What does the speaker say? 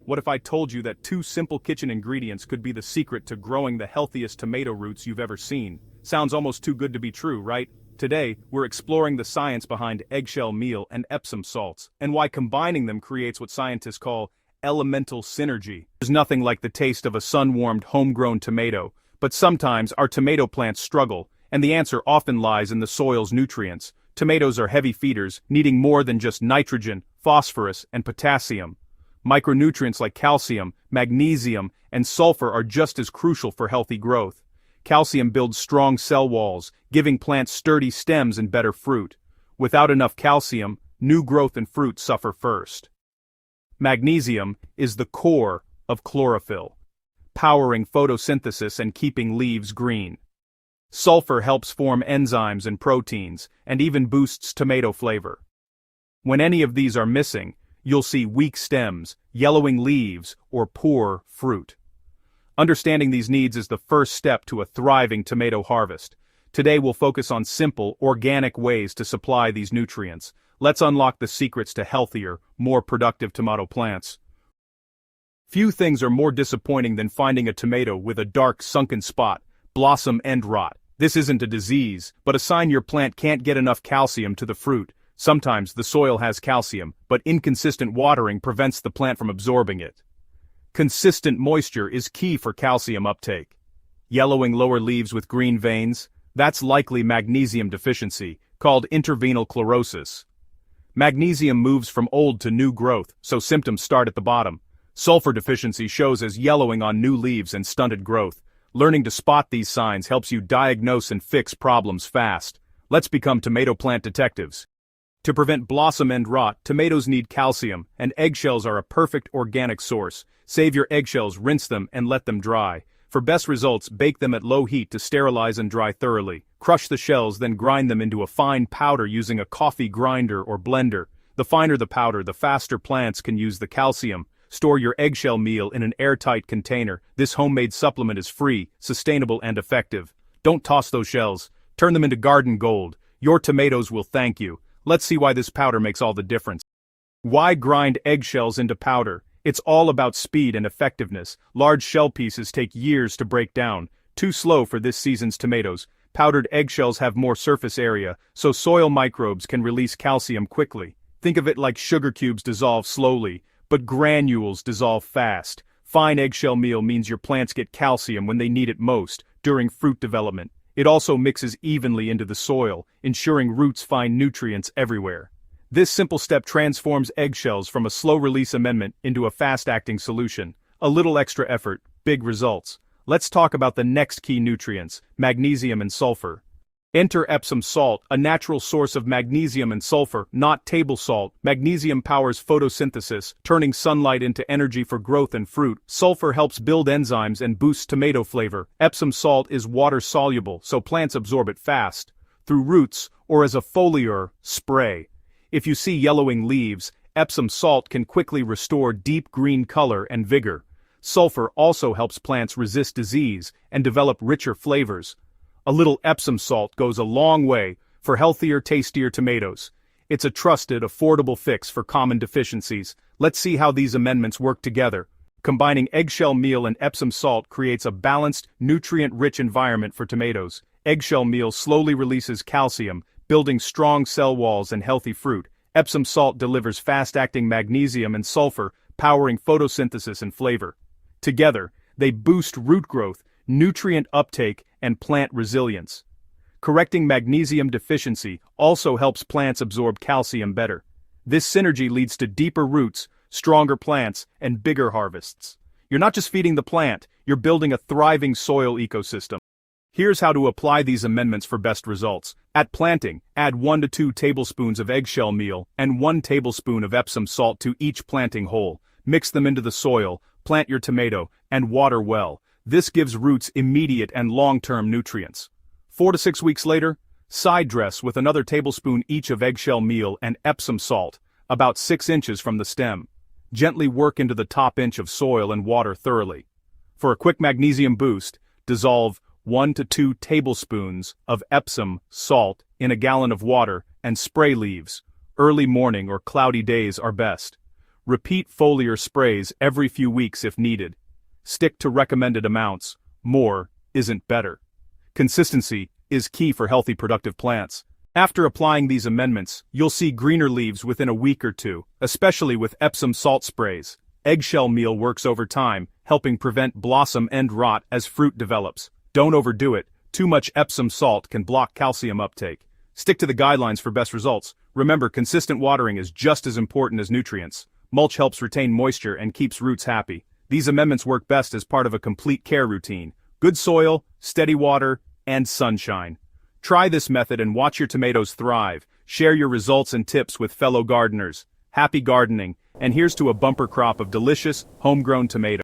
What if I told you that 2 simple kitchen ingredients could be the secret to growing the healthiest tomato roots you've ever seen? Sounds almost too good to be true, right? Today, we're exploring the science behind eggshell meal and Epsom salts, and why combining them creates what scientists call elemental synergy. There's nothing like the taste of a sun-warmed homegrown tomato, but sometimes our tomato plants struggle, and the answer often lies in the soil's nutrients. Tomatoes are heavy feeders, needing more than just nitrogen, phosphorus, and potassium. Micronutrients like calcium, magnesium, and sulfur are just as crucial for healthy growth. Calcium builds strong cell walls, giving plants sturdy stems and better fruit. Without enough calcium, new growth and fruit suffer first. Magnesium is the core of chlorophyll, powering photosynthesis and keeping leaves green. Sulfur helps form enzymes and proteins, and even boosts tomato flavor. When any of these are missing, you'll see weak stems, yellowing leaves, or poor fruit. Understanding these needs is the first step to a thriving tomato harvest. Today we'll focus on simple, organic ways to supply these nutrients. Let's unlock the secrets to healthier, more productive tomato plants. Few things are more disappointing than finding a tomato with a dark, sunken spot, blossom end rot. This isn't a disease, but a sign your plant can't get enough calcium to the fruit. Sometimes the soil has calcium, but inconsistent watering prevents the plant from absorbing it. Consistent moisture is key for calcium uptake. Yellowing lower leaves with green veins, that's likely magnesium deficiency, called intervenal chlorosis. Magnesium moves from old to new growth, so symptoms start at the bottom. Sulfur deficiency shows as yellowing on new leaves and stunted growth. Learning to spot these signs helps you diagnose and fix problems fast. Let's become tomato plant detectives. To prevent blossom end rot, tomatoes need calcium, and eggshells are a perfect organic source. Save your eggshells, rinse them, and let them dry. For best results, bake them at low heat to sterilize and dry thoroughly. Crush the shells, then grind them into a fine powder using a coffee grinder or blender. The finer the powder, the faster plants can use the calcium. Store your eggshell meal in an airtight container. This homemade supplement is free, sustainable, and effective. Don't toss those shells. Turn them into garden gold. Your tomatoes will thank you. Let's see why this powder makes all the difference. Why grind eggshells into powder? It's all about speed and effectiveness. Large shell pieces take years to break down. Too slow for this season's tomatoes. Powdered eggshells have more surface area, so soil microbes can release calcium quickly. Think of it like sugar cubes dissolve slowly, but granules dissolve fast. Fine eggshell meal means your plants get calcium when they need it most, during fruit development. It also mixes evenly into the soil, ensuring roots find nutrients everywhere. This simple step transforms eggshells from a slow-release amendment into a fast-acting solution. A little extra effort, big results. Let's talk about the next key nutrients, magnesium and sulfur. Enter Epsom salt, a natural source of magnesium and sulfur, not table salt. Magnesium powers photosynthesis, turning sunlight into energy for growth and fruit. Sulfur helps build enzymes and boosts tomato flavor. Epsom salt is water-soluble, so plants absorb it fast, through roots or as a foliar spray. If you see yellowing leaves, Epsom salt can quickly restore deep green color and vigor. Sulfur also helps plants resist disease and develop richer flavors. A little Epsom salt goes a long way for healthier, tastier tomatoes. It's a trusted, affordable fix for common deficiencies. Let's see how these amendments work together. Combining eggshell meal and Epsom salt creates a balanced, nutrient-rich environment for tomatoes. Eggshell meal slowly releases calcium, building strong cell walls and healthy fruit. Epsom salt delivers fast-acting magnesium and sulfur, powering photosynthesis and flavor. Together, they boost root growth, nutrient uptake, and plant resilience. Correcting magnesium deficiency also helps plants absorb calcium better. This synergy leads to deeper roots, stronger plants, and bigger harvests. You're not just feeding the plant, you're building a thriving soil ecosystem. Here's how to apply these amendments for best results. At planting, add 1 to 2 tablespoons of eggshell meal and 1 tablespoon of Epsom salt to each planting hole. Mix them into the soil, plant your tomato, and water well. This gives roots immediate and long-term nutrients. 4 to 6 weeks later, side dress with another tablespoon each of eggshell meal and Epsom salt, about 6 inches from the stem. Gently work into the top inch of soil and water thoroughly. For a quick magnesium boost, dissolve 1 to 2 tablespoons of Epsom salt in a gallon of water and spray leaves. Early morning or cloudy days are best. Repeat foliar sprays every few weeks if needed. Stick to recommended amounts. More isn't better. Consistency is key for healthy productive plants. After applying these amendments, you'll see greener leaves within a week or two, especially with Epsom salt sprays. Eggshell meal works over time, helping prevent blossom end rot as fruit develops. Don't overdo it. Too much Epsom salt can block calcium uptake. Stick to the guidelines for best results. Remember, consistent watering is just as important as nutrients. Mulch helps retain moisture and keeps roots happy. These amendments work best as part of a complete care routine. Good soil, steady water, and sunshine. Try this method and watch your tomatoes thrive. Share your results and tips with fellow gardeners. Happy gardening, and here's to a bumper crop of delicious, homegrown tomatoes.